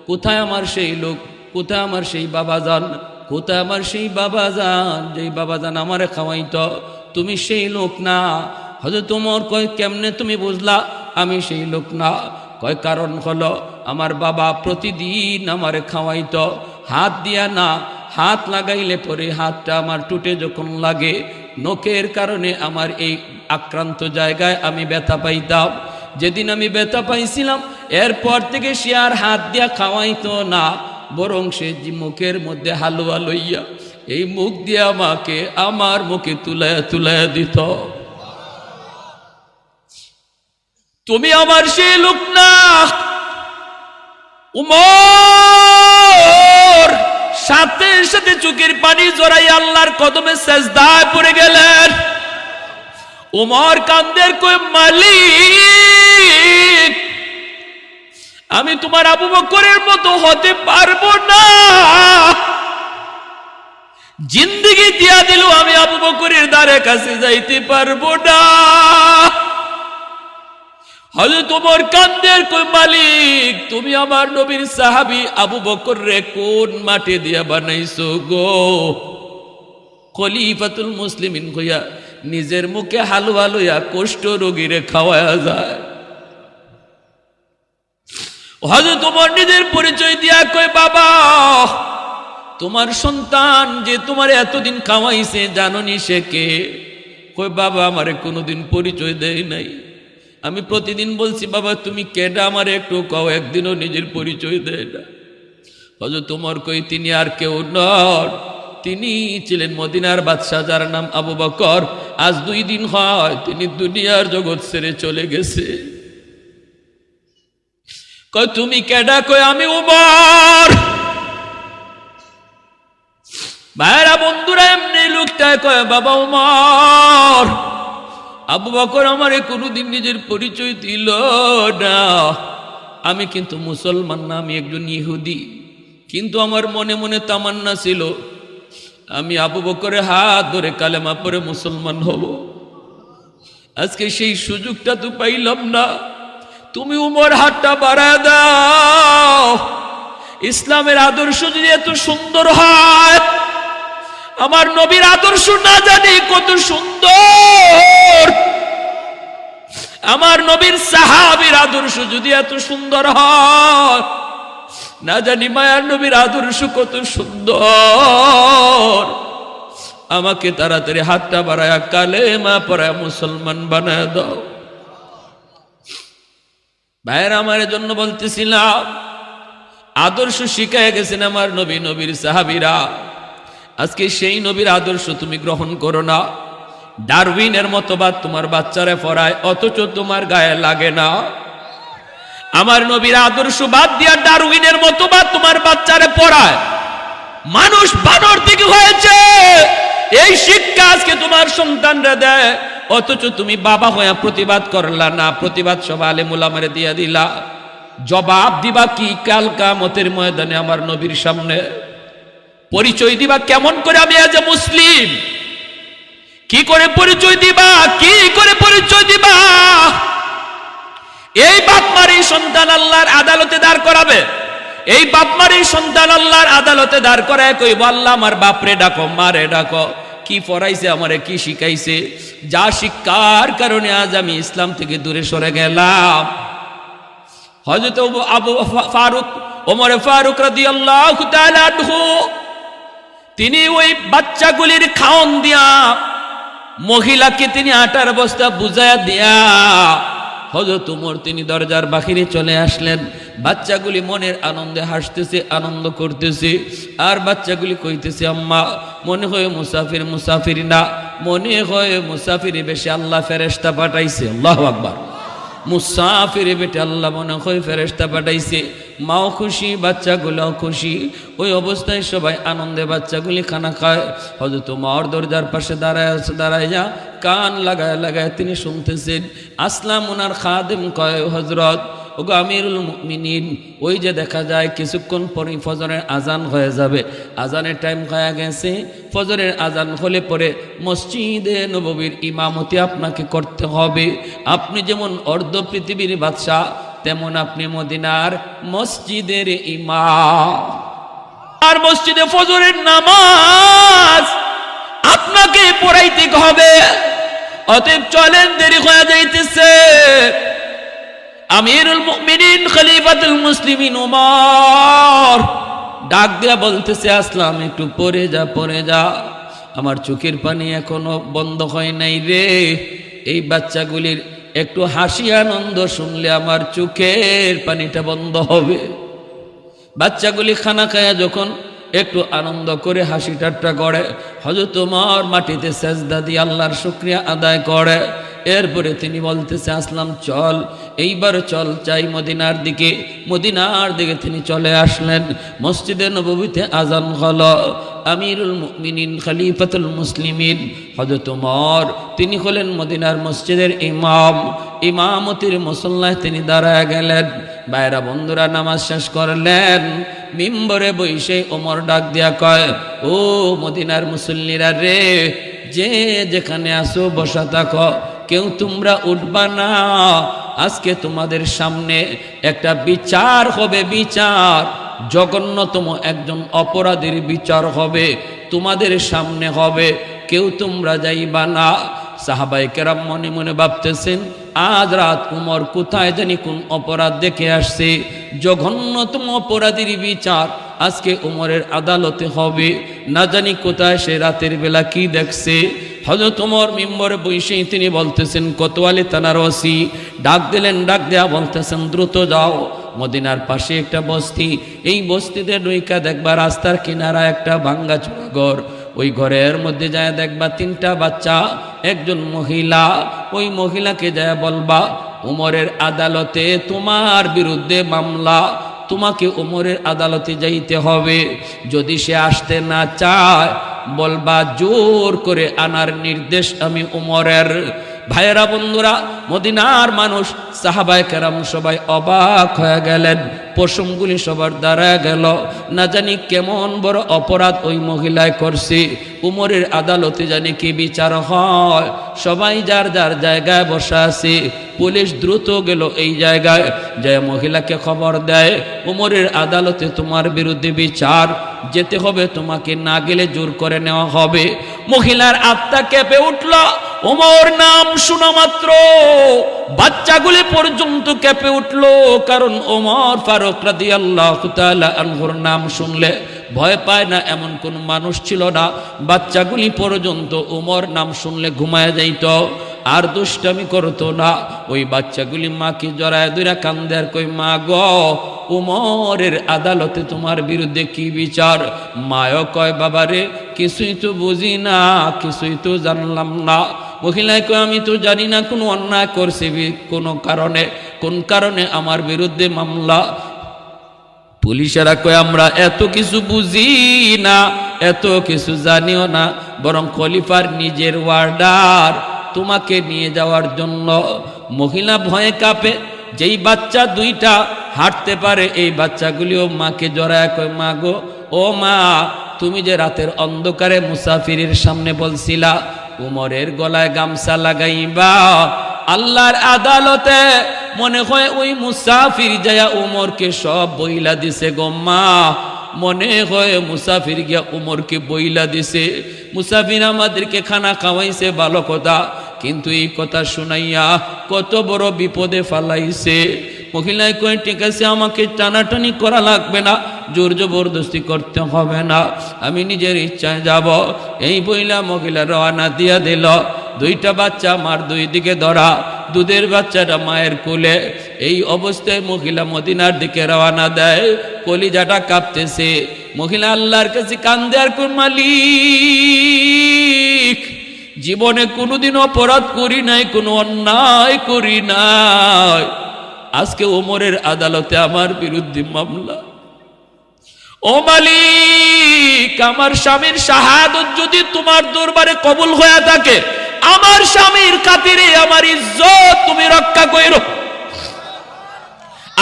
কোথায় আমার সেই লোক, কোথায় আমার সেই বাবাজান, কোথায় আমার সেই বাবাজান, যেই বাবাজান আমারে খাওয়াইতো, তুমি সেই লোক না। হযরত ওমর কয়, কেমনে তুমি বুঝলা আমি সেই লোক না? কয়, কারণ হলো আমার বাবা প্রতিদিন আমারে খাওয়াইতো, হাত দিয়া না, হাত লাগাইলে পরে হাতটা আমার টুটে যখন লাগে, নখের কারণে আমার এই আক্রান্ত জায়গায় আমি ব্যথা পাইতাম। যেদিন আমি ব্যথা পাইছিলাম, এরপর থেকে সে আর হাত দিয়া খাওয়াইতো না, বরং সে মুখের মধ্যে হালুয়া লইয়া এই মুখ দিয়ে আমাকে আমার মুখে তুলায়া তুলায়া দিত। তুমি আমার সেই লোক না। উমর সাথে সাথে চোখের পানি জড়াই আল্লাহর কদমে সেজদায় পড়ে গেলেন। উমর কান্দের কই, মালিক আমি তোমার আবু বকরের মতো হতে পারবো না, জিন্দেগি দিয়া দিল আমি আবু বকরের দ্বারে কাছে যাইতে পারবো না। হযরত ওমর কান্দের কই, মালিক তুমি আমার নবীর সাহাবী আবু বকর রে কোন মাটি দিয়া বানাইছো গো? খলিফাতুল মুসলিমিন কইয়া নিজের মুখে হালুয়া লইয়া কুষ্ঠ রোগীরে খাওয়ায়া যায়। হযরত ওমর নিজের পরিচয় দিয়া কই, বাবা তোমার সন্তান যে তোমার এতদিন খাওয়াইছে জাননি সে কে? কই, বাবা আমারে কোনোদিন পরিচয় দেয় নাই, আমি প্রতিদিন বলছি বাবা তুমি কেডা আমারে একটু কও, একদিনও নিজের পরিচয় দেয় না। হযরত ওমর কই, তিনি আর কেউ নন, তিনি ছিলেন মদিনার বাদশাহ যার নাম আবু বকর। আজ 2 দিন হয় তিনি দুনিয়ার জগৎ ছেড়ে চলে গেছে। কয় তুমি কেডা? কয় আমি উমর। ভাইরা বন্ধুরা, এমনি লোকটায় কয় বাবা উমর। আবু বকর আমারে কোনোদিন নিজের পরিচয় দিল না। আমি কিন্তু মুসলমান না, আমি একজন ইহুদি। কিন্তু আমার মনে মনে তামান্না ছিল আমি আবু বকরের হাত ধরে কালেমা পড়ে মুসলমান হব। আজকে সেই সুযোগটা তো পাইলাম না। তুমি উমর হাতটা বাড়ায় দাও। ইসলামের আদর্শ যদি এত সুন্দর হয়, আমার নবীর আদর্শ না জানি কত সুন্দর, আমার নবীর সাহাবীর আদর্শ যদি এত সুন্দর হয়, না জানি মায়ার নবীর আদর্শ কত সুন্দর। আমাকে তাড়াতাড়ি হাতটা বাড়ায়া কালেমা পড়ায়া মুসলমান বানায় দাও। ভাইয়ের আমার জন্য বলতেছিলাম, আদর্শ শিখায় গেছেন আমার নবী, নবীর সাহাবীরা। আজকে সেই নবীর আদর্শ তুমি গ্রহণ করো না। ডারউইনের মতবাদ তোমার বাচ্চারা পড়ায়, অথচ তোমার গায়ে লাগে না। আমার নবীর আদর্শ বাদ দিয়া ডারউইনের মতবাদ তোমার বাচ্চারা পড়ায়। মানুষ বানর থেকে হয়েছে, এই শিক্ষা আজকে তোমার সন্তানরা দেয়, অথচ তুমি বাবা হয়ে প্রতিবাদ করলা না। প্রতিবাদ সব আলেম ওলামারে দিয়া দিলা। জবাব দিবা কি কাল কিয়ামতের ময়দানে আমার নবীর সামনে? পরিচয় দিবা কেমন করে আমি আজ মুসলিম? কি করে পরিচয় দিবা? কি করে পরিচয় দিবা? এই বাপ মার এই সন্তান আল্লাহর আদালতে দাঁড় করাবে। এই বাপ মার এই সন্তান আল্লাহর আদালতে দাঁড় করায় কইব, আল্লাহ আমার বাপরে ডাকো, মারে ডাকো। কি পড়াইছে আমারে, কি শিখাইছে? যা শিক্ষার কারণে আজ আমি ইসলাম থেকে দূরে সরে গেলাম। হযরত আবু ফারুক, ওমর ফারুক রাদিয়াল্লাহু তাআলা আনহু, তিনি ওই বাচ্চাগুলির খাওন দিয়া মহিলাকে তিনি আটার বস্তা বুঝায়া দিয়া হযরত ওমর তিনি দরজার বাহিরে চলে আসলেন। বাচ্চাগুলি মনের আনন্দে হাসতেছে, আনন্দ করতেছে। আর বাচ্চাগুলি কইতেছে, আম্মা মনে হয় মুসাফির, মুসাফির না, মনে হয় মুসাফির বেশে আল্লাহ ফেরেশতা পাঠাইছে। আল্লাহু আকবার। মুসাফির বেটে আল্লাহ মনে হয় ফেরেশতা পাঠাইছে। মাও খুশি, বাচ্চাগুলোও খুশি। ওই অবস্থায় সবাই আনন্দে বাচ্চাগুলি খানা খায়। হযরত ওমর দরজার পাশে দাঁড়ায় যা কান লাগায় লাগায় তিনি শুনতেছেন। আসলাম ওনার খাদেম কয়, হযরত ওগো আমিরুল মুমিনিন, ওই যে দেখা যায় কিছুক্ষণ পরে ফজরের আজান হয়ে যাবে, আজানের টাইম হয়ে গেছে। ফজরের আজান হলে পরে মসজিদে নববীর ইমামতি আপনাকে করতে হবে। আপনি যেমন অর্ধ পৃথিবীর বাদশাহ, তেমন আপনি মদিনার মসজিদের ইমাম। আর মসজিদে ফজরের নামাজ আপনাকে পড়াইতে হবে। অতএব চলেন, দেরি হয়ে যাইতেছে। আমিরুল মুমিনিন খলিফাতুল মুসলিমিন ওমর ডাক দিয়া বলতেছে, আসলাম একটু পরে যা, পরে যা। আমার চোখের পানি এখনো বন্ধ হয় নাই রে। এই বাচ্চাগুলির একটু হাসি আনন্দ শুনলে আমার চোখের পানিটা বন্ধ হবে। বাচ্চাগুলি খানা খায়া যখন একটু আনন্দ করে হাসি ঠাট্টা করে, হযরত ওমর মাটিতে সেজদা দিয়ে আল্লাহর শুকরিয়া আদায় করে। এরপরে তিনি বলতেছে, আসলাম চল, এইবার চল চাই মদিনার দিকে। মদিনার দিকে তিনি চলে আসলেন। মসজিদে নববীতে আজান হলো। আমিরুল মুমিনিন খলিফাতুল মুসলিমিন হযরত ওমর তিনি হলেন মদিনার মসজিদের ইমাম। ইমামতির মুসল্লায় তিনি দাঁড়ায় গেলেন। ভাইরা বন্ধুরা, নামাজ শেষ করলেন। মিম্বরে বসে ওমর ডাক দিয়া কয়, ও মদিনার মুসল্লিরা রে, যে যেখানে আসো বসা থাকো, কেউ তোমরা উঠবা না। আজকে তোমাদের সামনে একটা বিচার হবে। বিচার জঘন্যতম একজন অপরাধীর বিচার হবে, তোমাদের সামনে হবে। কেউ তোমরা যাইবা না। সাহাবায়ে কেরাম মনে মনে ভাবতেছেন, আজ রাত উমর কোথায় জানি কোন অপরাধ দেখে আসছে। জঘন্যতম অপরাধীর বিচার আজকে উমরের আদালতে হবে। না জানি কোথায় সে রাতের বেলা কি দেখছে। হযরত ওমর মিম্বরে বসেই তিনি বলতেছেন, কোতোয়ালি থানার ওসি ডাক দিলেন। ডাক দেয়া বলতেছেন, দ্রুত যাও, মদিনার পাশে একটা বস্তি, এই বস্তিতে ঢুইকা দেখবা রাস্তার কিনারা একটা ভাঙ্গাচোরা ঘর। ওই ঘরের মধ্যে যায় দেখবা তিনটা বাচ্চা, একজন মহিলা। ওই মহিলাকে যায় বলবা, উমরের আদালতে তোমার বিরুদ্ধে মামলা, তোমাকে উমরের আদালতে যাইতে হবে। যদি সে আসতে না চায় বলবা জোর করে আনার নির্দেশ আমি উমরের। ভাইয়েরা বন্ধুরা, মদিনার মানুষ সাহাবায়ে কেরাম সবাই অবাক হয়ে গেলেন, পশমগুলি সবার দাঁড়ায় গেল। না জানি কেমন বড় অপরাধ ওই মহিলায় করছে, উমরের আদালতে জানি কি বিচার হয়। সবাই যার যার জায়গায় বসা আছে। পুলিশ দ্রুত গেল এই জায়গায়, যে মহিলাকে খবর দেয় উমরের আদালতে তোমার বিরুদ্ধে বিচার, যেতে হবে তোমাকে, না গেলে জোর করে নেওয়া হবে। মহিলার আত্মা কেঁপে উঠল। ওমর নাম শোনা মাত্র বাচ্চাগুলি পর্যন্ত কেঁপে উঠল, কারণ ওমর ফারুক রাদিয়াল্লাহু তাআলা আনহুর নাম শুনলে ভয় পায় না এমন কোন মানুষ ছিল না। বাচ্চাগুলি পর্যন্ত ওমর নাম শুনলে ঘুমায় যাইত, আর দুষ্টামি করতো না। ওই বাচ্চাগুলি মাকে জড়ায় ধরে কান্দে আর কই, মা গো, উমরের আদালতে তোমার বিরুদ্ধে কি বিচার? মায়ও কয়, বাবারে কিছুই তো বুঝি না, কিছুই তো জানলাম না। মহিলায় কয়, আমি তো জানি না কোনো অন্যায় করছি কোন কারণে আমার বিরুদ্ধে মামলা। পুলিশেরা কয়, আমরা এত কিছু বুঝি না, এত কিছু জানিও না, বরং খলিফার নিজের ওয়ার্ডার তোমাকে নিয়ে যাওয়ার জন্য। মহিলা ভয়ে কাঁপে। যেই বাচ্চা দুইটা হাঁটতে পারে এই বাচ্চাগুলিও মাকে জড়ায় কয়, মা গো, ও মা, তুমি যে রাতের অন্ধকারে মুসাফিরের সামনে বলছিলা উমরের গলায় গামছা লাগাইবা, আল্লাহর আদালতে মনে হয় ওই মুসাফির যায়া উমরকে সব বইলা দিছে গো মা। মনে হয় মুসাফির গিয়া উমরকে বইলা দিছে। মুসাফির আমাদেরকে খানা খাওয়াইছে ভালো কথা, কিন্তু এই কথা শুনাইয়া কত বড় বিপদে ফালাইছে। মহিলায় কয়, ঠিক আছে, আমাকে টানাটানি করা লাগবে না, জোর জবরদস্তি করতে হবে না, আমি নিজের ইচ্ছায় যাব। এই বইলা মহিলা রওনা দিয়া দিল। দুইটা বাচ্চা মার দুই দিকে ধরা, দুধের বাচ্চাটা মায়ের কোলে। এই অবস্থায় মহিলা মদিনার দিকে রওনা দেয়। কলিজাটা কাঁপতেছে। মহিলা আল্লাহর কাছে কান্দে আর কোন, মালিক, জীবনে কোনোদিন অপরাধ করি নাই, কোনো অন্যায় করি নাই, আজকে ওমরের আদালতে আমার বিরুদ্ধে মামলা। ও মালিক, আমার স্বামীর শাহাদত যদি তোমার দরবারে কবুল হয়ে থাকে, আমার স্বামীর খাতিরে আমার ইজ্জত তুমি রক্ষা কইরো।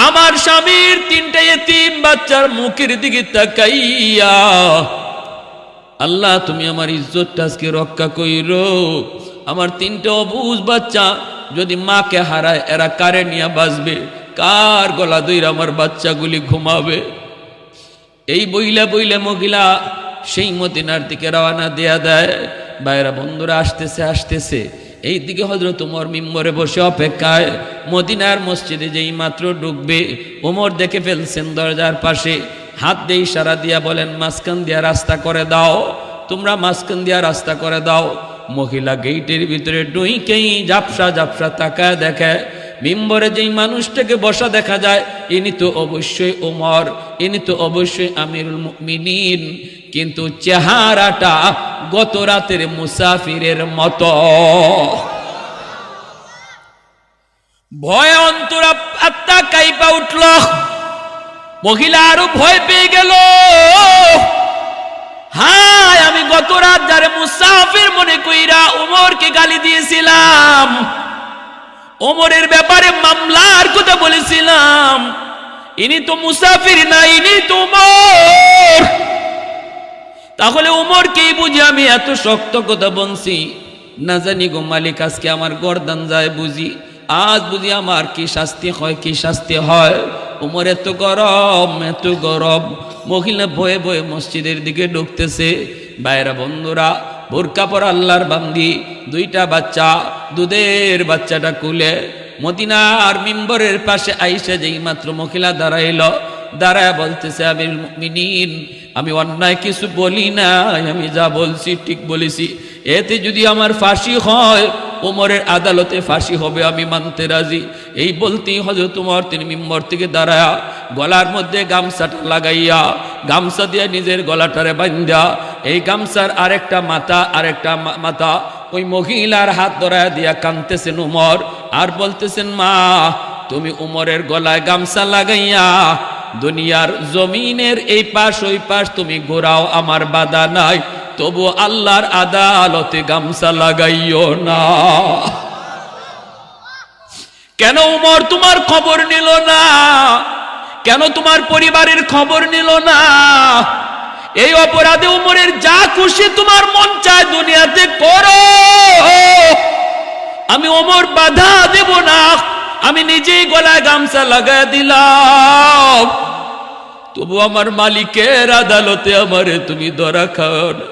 আমার স্বামীর তিনটা এতিম বাচ্চার মুখের দিকে তাকাইয়া আল্লাহ তুমি আমার ইজ্জতটা আজকে রক্ষা কইরো। আমার তিনটা অবুঝ বাচ্চা যদি মাকে হারায়, এরা কারে নিয়ে বাঁচবে? কার গলা ধইরা আমার বাচ্চাগুলি ঘুমাবে? এই বইলা বইলা মহিলা সেই মদিনার দিকে রওনা দেয়া দেয়। বাইরা বন্ধুরা, আসতেছে এই দিকে হযরত ওমর মিম্বরে বসে অপেক্ষায়। মদিনার মসজিদে যেই মাত্র ঢুকবে, ওমর দেখে ফেলছেন দরজার পাশে, হাত দিয়ে ইশারা দিয়া বলেন, মাঝখান দিয়া রাস্তা করে দাও, তোমরা মাঝখান দিয়া রাস্তা করে দাও। মহিলা গেইটের ভিতরে ডুইকেই ঝাপসা ঝাপসা তাকায় দেখে মিম্বরে যেই মানুষটাকে বসা দেখা যায়, ইনি তো অবশ্যই ওমর, ইনি তো অবশ্যই আমিরুল মুমিনিন, কিন্তু চেহারাটা গত রাতের মুসাফিরের মতো। ভয় অন্তরা আত্মা কাইপা উঠল। মহিলা আরো ভয় পেয়ে গেল। হায়, আমি গত রাত যারে মুসাফির মনে কইরা ওমরকে গালি দিয়েছিলাম, ওমরের ব্যাপারে মামলার কথা বলেছিলাম, ইনি তো মুসাফির না, ইনি তো ওমর। তাহলে ওমরকেই বুঝি আমি এত শক্ত কথা বলছি? না জানি গো মালিক, আজকে আমার গর্দান যায় বুঝি, আজ বুঝি আমার কি শাস্তি হয়, কি শাস্তি হয়। ওমর এত গরম, এত গরম। মহিলা ভয়ে ভয়ে মসজিদের দিকে ঢুকতেছে। বাইরা বন্ধুরা, বোরকা পরা আল্লাহর বান্দি, দুইটা বাচ্চা, দুধের বাচ্চাটা কুলে মদিনার মিম্বরের পাশে আইসা যেই মাত্র মহিলা দাঁড়ায় বলতেছে, আমিরুল মুমিনিন, আমি অন্যায় কিছু বলি না, আমি যা বলছি ঠিক বলেছি। এতে যদি আমার ফাঁসি হয়, ওমরের আদালতে ফাঁসি হবে, আমি মানতে রাজি। এই বলতেই হযরত ওমর তিনি মিম্বর থেকে দাঁড়ায়া গলার মধ্যে গামছাটা লাগাইয়া, গামছা দিয়ে নিজের গলাটারে বান্ধা, এই গামছার আরেকটা মাথা ওই মহিলার হাত ধরায়া দিয়া কাঁদতেছেন ওমর। আর বলতেছেন, মা তুমি উমরের গলায় গামছা লাগাইয়া দুনিয়ার জমিনের এই পাশ ওই পাশ তুমি ঘোরাও, আমার বাধা নাই, তবু আল্লাহর আদালতে গামছা লাগাইও না। কেন উমর তোমার খবর নিল না? কেন তোমার পরিবারের খবর নিল না? এই অপরাধে উমরের যা খুশি তোমার মন চায় দুনিয়াতে করো, আমি ওমর বাধা দেব না। আমি নিজেই গলায় গামছা লাগাই দিলাম, তবু আমার মালিকের আদালতে আমারে তুমি ধরা খাও না।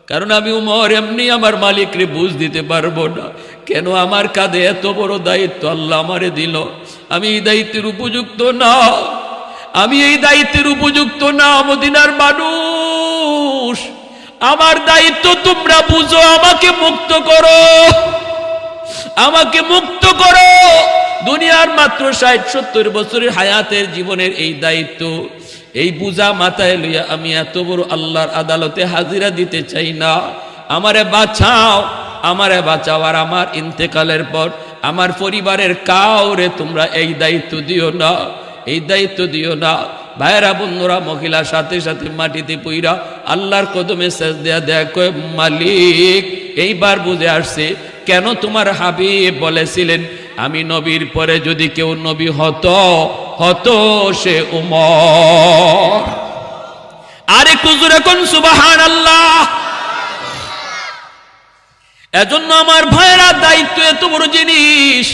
কারণ আমি উমর এমনি আমার মালিকরে বুঝ দিতে পারবো না, কেন আমার কাঁধে এত বড় দায়িত্ব আল্লাহ আমারে দিল। আমি এই দায়িত্বের উপযুক্ত না, আমি এই দায়িত্বের উপযুক্ত না। মদিনার মানুষ, আমার দায়িত্ব তোমরা বুঝো, আমাকে মুক্ত করো, আমাকে মুক্ত করো। দুনিয়ার মাত্র 60-70 বছরের হায়াতের জীবনের এই দায়িত্ব, এই বুঝা মাথায় লইয়া আমি এত বড় আল্লাহর আদালতে হাজিরা দিতে চাই না। আমারে বাঁচাও, আমারে বাঁচাও। আর আমার ইন্তেকালের পর আমার পরিবারের কাউরে তোমরা এই দায়িত্ব দিও না, এই দায়িত্ব দিও না। ভাইরা বন্ধুরা, মহিলার সাথে সাথে মাটিতে পইরা আল্লাহর কদমে সেজদা দেয়া কয়, মালিক এইবার বুঝে আসছে কেন তোমার হাবিব বলেছিলেন আমি নবীর পরে যদি কেউ নবী হতো সে উমর। আরে কুজুরে কোন সুবহানাল্লাহ। এজন্য আমার ভাইরা, দায়িত্ব এত বড় জিনিস,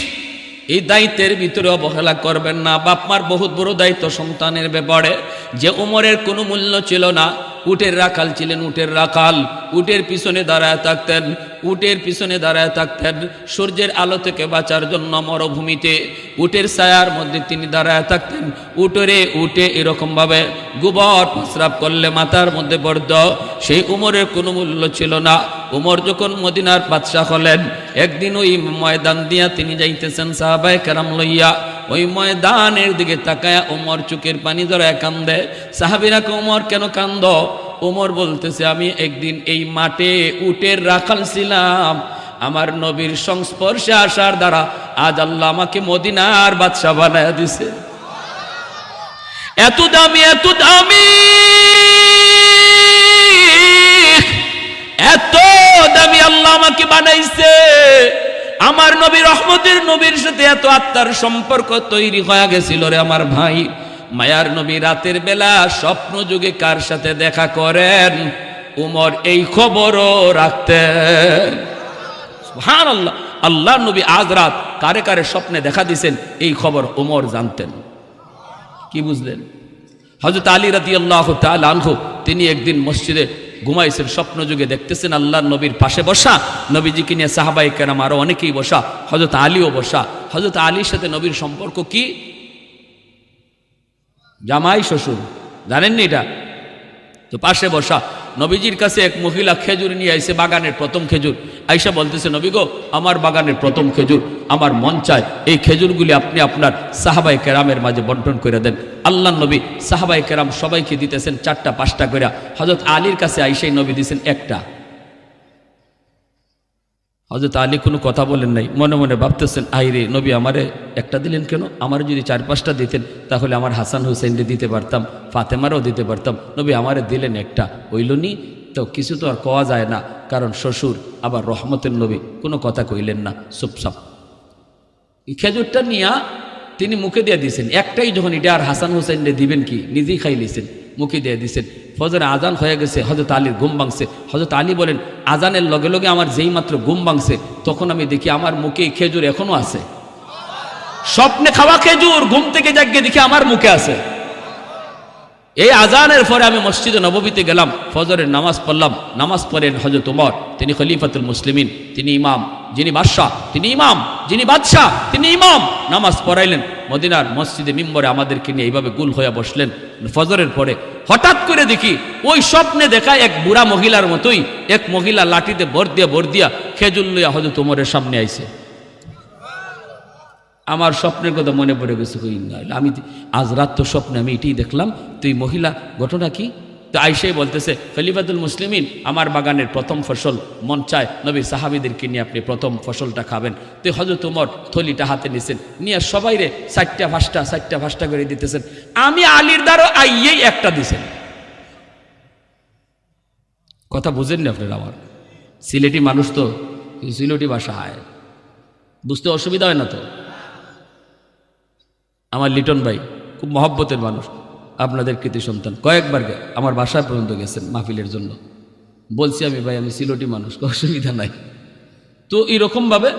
এই দায়িত্বের ভিতরে অবহেলা করবেন না। বাপ মার বহুত বড় দায়িত্ব সন্তানের ব্যাপারে। যে উমরের কোনো মূল্য ছিল না, উটের রাখাল ছিলেন, উটের রাখাল, উটের পিছনে দাঁড়ায় থাকতেন, উটের পিছনে দাঁড়ায় থাকতেন সূর্যের আলো থেকে বাঁচার জন্য মরুভূমিতে উটের ছায়ার মধ্যে তিনি দাঁড়ায় থাকতেন। উটে এরকম ভাবে গোবর প্রস্রাব করলে মাথার মধ্যে পড়ত। সেই উমরের কোনো মূল্য ছিল না। উমর যখন মদিনার বাদশাহ হলেন, একদিন ওই ময়দান দিয়া তিনি যাইতেছেন সাহাবায়ে কেরাম লইয়া। ওই ময়দানের দিকে তাকায়া উমর চোখের পানি জড়ায় কান্দে। সাহাবীরা কয়, উমর কেন কান্দ? উমর বলতেছে, আমি একদিন এই মাঠে উটের রাখাল ছিলাম, আমার নবীর সংস্পর্শে আসার দ্বারা আজ আল্লাহ আমাকে মদিনার বাদশাহ বানায়া দিছে। এত দামি, এত দামি, এত দামি আল্লাহ আমাকে বানাইছে। আমার নবী রহমতের নবীর সাথে এত আত্মার সম্পর্ক তৈরি হয়ে গেছিল রে আমার ভাই। মায়ার নবী রাতের বেলা স্বপ্ন যুগে কার সাথে দেখা করেন? উমর এই খবরও রাখতেন। সুবহানাল্লাহ। আল্লাহ নবী আজ রাত কারে কারে স্বপ্নে দেখা দিছেন এই খবর উমর জানতেন। কি বুঝলেন? হযরত আলী রাদিয়াল্লাহু তাআলা আনহু তিনি একদিন মসজিদে ঘুমাইছেন, স্বপ্ন যুগে দেখতেছেন আল্লাহর নবীর পাশে বসা, নবীজিকে নিয়ে সাহাবায়ে কেরাম আরো অনেকেই বসা, হযরত আলীও বসা। হযরত আলীর সাথে নবীর সম্পর্ক কি? জামাই শ্বশুর, জানেননি এটা? তো পাশে বসা নবীজির কাছে এক মহিলা খেজুর নিয়ে আইসে, বাগানের প্রথম খেজুর। আইসা বলতেছে, নবী গো, আমার বাগানের প্রথম খেজুর, আমার মন চায় এই খেজুরগুলি আপনি আপনার সাহাবায়ে কেরামের মাঝে বন্টন করে দেন। আল্লাহ নবী সাহাবায়ে কেরাম সবাইকে দিতেছেন 4টা-5টা করে। হযরত আলীর কাছে আইসাই নবী দিয়েছেন একটা। হযরত আলী কোনো কথা বলেন নাই, মনে মনে ভাবতেছেন, আইরে নবী আমারে একটা দিলেন কেন? আমার যদি 4-5টা দিতেন তাহলে আমার হাসান হুসেনকে দিতে পারতাম, ফাতেমারও দিতে পারতাম। নবী আমারে দিলেন একটা, হইলনি তো কিছু তো আর কওয়া যায় না, কারণ শ্বশুর আবার রহমতের নবী, কোনো কথা কইলেন না, চুপচাপ। এই খেজুরটা নিয়া তিনি মুখে দিয়ে দিয়েছেন একটাই, যখন এটা আর হাসান হুসেনকে দিবেন কি, নিজেই খাই লিছেন, মুখে দিয়ে দিয়েছেন। ফজরে আজান হয়ে গেছে, হযরত আলীর ঘুম ভাঙছে। হযরত আলী বলেন, আজানের লগে লগে আমার যেই মাত্র ঘুম ভাঙছে, তখন আমি দেখি আমার মুখে খেজুর এখনো আছে। স্বপ্নে খাওয়া খেজুর ঘুম থেকে জাগিয়ে দেখি আমার মুখে আছে। এই আজানের পরে আমি মসজিদে নববীতে গেলাম, ফজরের নামাজ পড়লাম। নামাজ পড়েন হযরত ওমর, তিনি খলিফাতুল মুসলিমিন, তিনি ইমাম। যিনি বাদশাহ তিনি ইমাম, যিনি বাদশাহ তিনি ইমাম। নামাজ পড়াইলেন মদিনার মসজিদে মিম্বরে, আমাদেরকে নিয়ে এইভাবে গুল হয়ে বসলেন। ফজরের পরে হঠাৎ করে দেখি ওই স্বপ্নে দেখা এক বুড়া মহিলার মতোই এক মহিলা লাঠিতে ভর দিয়া খেজুর লইয়া হযরত ওমরের সামনে আইছে। আমার স্বপ্নের কথা মনে পড়ে গেছে, আমি আজ রাত তো স্বপ্নে আমি এটাই দেখলাম। তুই মহিলা, ঘটনা কি? তো আইসাই বলতেছে খলিফাতুল মুসলিমিন, আমার বাগানের প্রথম ফসল, মন চায় নবী সাহাবীদেরকে নিয়ে আপনি প্রথম ফসলটা খাবেন। তো হযরত ওমর থলিটা হাতে নিছেন, নিয়ে সবাইরে 4টা 5টা করে দিতেছেন। আমি আলীর দ্বারও আইয়েই একটা দিছেন। কথা বুঝেন না আপনারা? আমার সিলেটি মানুষ তো, সিলেটি ভাষা হয়, বুঝতে অসুবিধা হয় না তো? আমার লিটন ভাই খুব মহব্বতের মানুষ, আপনাদের কৃতি সন্তান, কয়েকবার আমার বাসায় পর্যন্ত গেছেন মাহফিলের জন্য। বলছি আমি, ভাই আমি সিলেটি মানুষ, অসুবিধা নাই। তো এরকমভাবে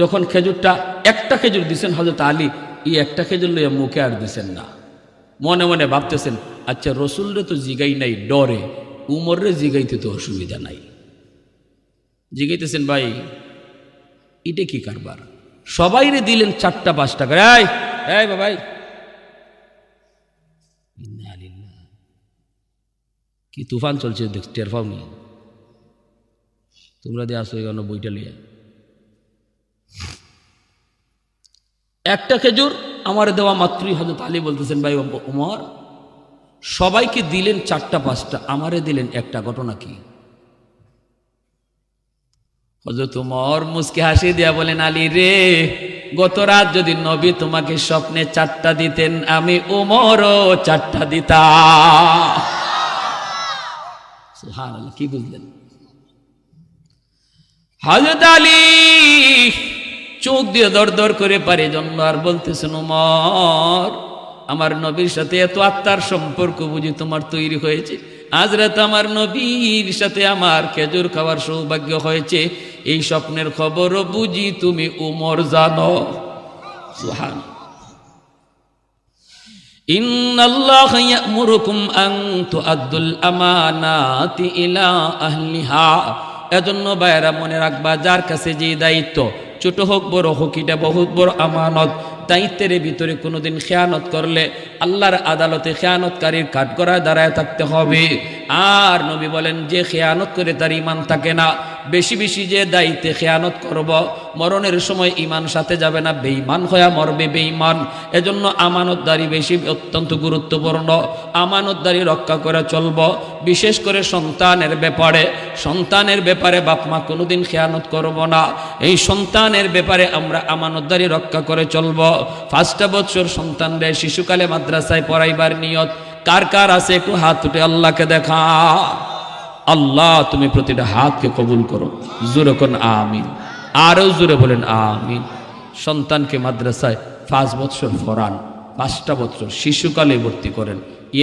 যখন খেজুরটা, একটা খেজুর দিছেন হযরত আলী, এই একটা খেজুর লইয়া মুখে আর দিছেন না। মনে মনে ভাবতেছেন, আচ্ছা রসুলরে তো জিগাই নাই ডরে, উমররে জিগাইতে তো অসুবিধা নাই। জিগাইতেছেন ভাই এটা কি কারবার? সবাইরে দিলেন 4টা 5টা করে। এই বাবাই, কি তুফান চলছে দেখ, টের পাও নি? তোমরা দিয়ে আসো এখানে বইটা লিয়ে। একটা খেজুর আমার দেওয়া মাত্রই হযরত আলী বলতেছেন, ভাই ওমর সবাইকে দিলেন 4টা 5টা, আমারে দিলেন একটা, ঘটনা কি? হযরত ওমর মুস্কি হাসি দিয়া বলেন, আলী রে, গত রাত যদি নবী তোমাকে স্বপ্নে 4টা দিতেন, আমি ওমরও 4টা দিতাম। সুবহানাল্লাহ, কি বুঝলেন? হযরত আলী চোখ দিয়ে দর দর করে পারে জন্য আর বলতেছেন, ওমর আমার নবীর সাথে এত আত্মার সম্পর্ক বুঝি তোমার তৈরি হয়েছে? আজ রাত আমার নবীর সাথে আমার খেজুর খাওয়ার সৌভাগ্য হয়েছে, এই স্বপ্নের খবরও বুঝি তুমি ওমর জানো। সুবহানাল্লাহ। ইন্নাল্লাহা ইয়া'মুরুকুম আন তুআদ্দুল আমানাতি ইলা আহলিহা। এজন্য ভাইয়েরা মনে রাখবা, যার কাছে যে দায়িত্ব, ছোট হোক বড় হোক, এটা বহুত বড় আমানত। দায়িত্বের ভিতরে কোনোদিন খেয়ানত করলে আল্লাহর আদালতে খেয়ানতকারীর কাঠগড়ায় দাঁড়ায় থাকতে হবে। আর নবী বলেন, যে খেয়ানত করে তার ঈমান থাকে না। বেশি বেশি যে দায়িত্বে খেয়ানত করব, মরণের সময় ঈমান সাথে যাবে না, বেঈমান হয়ে মরবে বেঈমান। এজন্য আমানতদারি বেশি অত্যন্ত গুরুত্বপূর্ণ। আমানতদারি রক্ষা করে চলব, বিশেষ করে সন্তানের ব্যাপারে বাপ মা কোনোদিন খেয়ানত করব না। এই সন্তানের ব্যাপারে আমরা আমানতদারি রক্ষা করে চলব। 5টা বছর সন্তানরে শিশুকালে মাদ্রাসায় পড়াইবার নিয়ত কার কার আছে? একটু হাত উঠে আল্লাহকে দেখা। আল্লাহ তুমি প্রতিটা হাতকে কবুল করো, জোরে কোন আমিন, আরো জোরে বলেন আমিন। সন্তানকে মাদ্রাসায় 5 বছর পড়ান, 5টা বছর শিশুকালে ভর্তি করেন,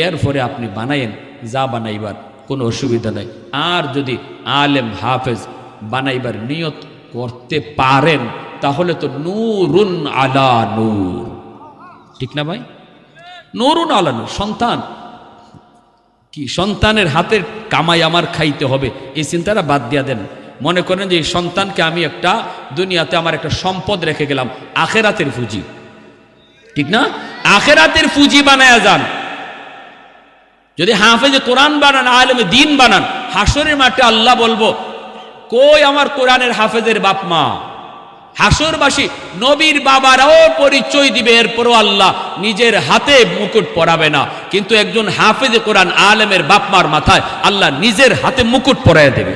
এর পরে আপনি বানাইয়েন যা বানাইবার, কোনো অসুবিধা নাই। আর যদি আলেম হাফেজ বানাইবার নিয়ত করতে পারেন, তাহলে তো নূরুন আলা নূর, ঠিক না ভাই? নূরুন আলা নূর। সন্তান কি, সন্তানের হাতের কামাই আমার খাইতে হবে, এই চিন্তাটা বাদ দিয়া দেন। মনে করেন যে এই সন্তানকে আমি একটা দুনিয়াতে আমার একটা সম্পদ রেখে গেলাম, আখেরাতের পুঁজি, ঠিক না? আখেরাতের পুঁজি বানায়া যান। যদি হাফেজে কোরআন বানান, আলেমে দ্বীন বানান, হাসরের মাঠে আল্লাহ বলবো, কই আমার কোরআনের হাফেজের বাপ মা? হাসরবাসী নবীর বাবারাও পরিচয় দিবে, এরপরও আল্লাহ নিজের হাতে মুকুট পরাবে না, কিন্তু একজন হাফেজে কোরআন আলেমের বাপ মার মাথায় আল্লাহ নিজের হাতে মুকুট পরায় দেবে।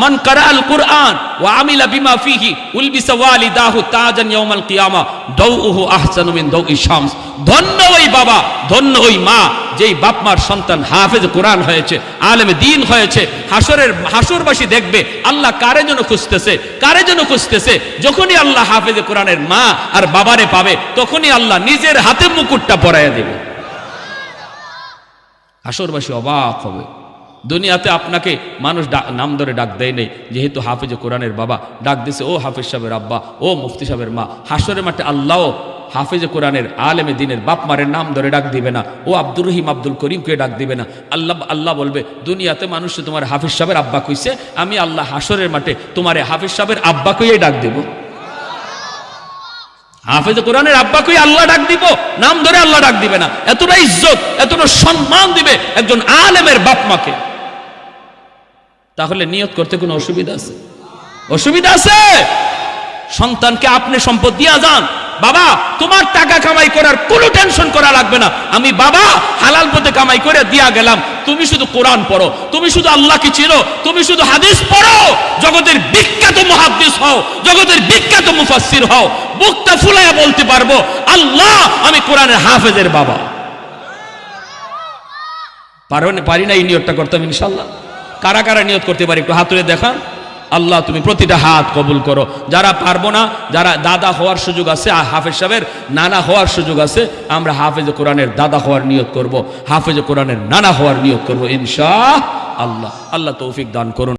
মান কারাআল কুরআন ওয়া আমিলা বিমা ফিহি উলবিসা ওয়ালিদাহু তাজান ইয়াউমাল কিয়ামা দাউহু আহসানু মিন দাউই শামস। ধন্য ওই বাবা, ধন্য ওই মা, যেই বাপ মার সন্তান হাফেজ কোরআন হয়েছে, আলেমে দ্বীন হয়েছে। হাসরবাসী দেখবে আল্লাহ কারে জন্য খুঁজতেছে। যখনই আল্লাহ হাফেজে কোরআনের মা আর বাবারে পাবে, তখনই আল্লাহ নিজের হাতে মুকুটটা পরাইয়া দেবে। হাসরবাসী অবাক হবে। দুনিয়াতে আপনাকে মানুষ নাম ধরে ডাক দেয় নেই, যেহেতু হাফেজে কোরআনের বাবা ডাক দিছে, ও হাফেজ সাহেবের আব্বা, ও মুফতি সাহেবের মা। হাসরের মাঠে আল্লাহ হাফেজে কোরআনের আলেমে দ্বীনের বাপ মারের নাম ধরে ডাক দিবে না, ও আব্দুর রহিম আব্দুল করিমকে ডাক দিবে না। আল্লাহ বলবে, দুনিয়াতে মানুষ তোমার হাফেজ সাহেবের আব্বা কইছে, আমি আল্লাহ হাসরের মাঠে তোমার হাফেজ সাহেবের আব্বা কইয়ে ডাক দেব। হাফেজে কোরআনের আব্বা কই আল্লাহ ডাক দিব, নাম ধরে আল্লাহ ডাক দিবে না। এতটা ইজ্জত, এতটা সম্মান দিবে একজন আলেমের বাপ মাকে। তাহলে নিয়ত করতে কোনো অসুবিধা আছে? অসুবিধা আছে? সন্তানকে আপনি সম্পদ দিয়া যান, বাবা তোমার টাকা কামাই করার কোনো টেনশন করা লাগবে না, আমি বাবা হালাল পথে কামাই করে দিয়া গেলাম, তুমি শুধু কোরআন পড়ো, তুমি শুধু আল্লাহকে চিনো, তুমি শুধু হাদিস পড়ো, জগতের বিখ্যাত মুহাদ্দিস হও, জগতের বিখ্যাত মুফাসসির হও, মুখটা ফুলায়া বলতে পারবো আল্লাহ আমি কোরআনের হাফেজের বাবা। পারি না এই নিয়তটা করতাম ইনশাআল্লাহ। কারা কারা নিয়ত করতে পারি একটু হাত তুলে দেখান। আল্লাহ তুমি প্রতিটা হাত কবুল করো। যারা পারবো না, যারা দাদা হওয়ার সুযোগ আছে, হাফেজ সাহেবের নানা হওয়ার সুযোগ আছে, আমরা হাফেজে কোরআনের দাদা হওয়ার নিয়ত করব, হাফেজে কোরআনের নানা হওয়ার নিয়ত করব ইনশাআল্লাহ। আল্লাহ তৌফিক দান করুন।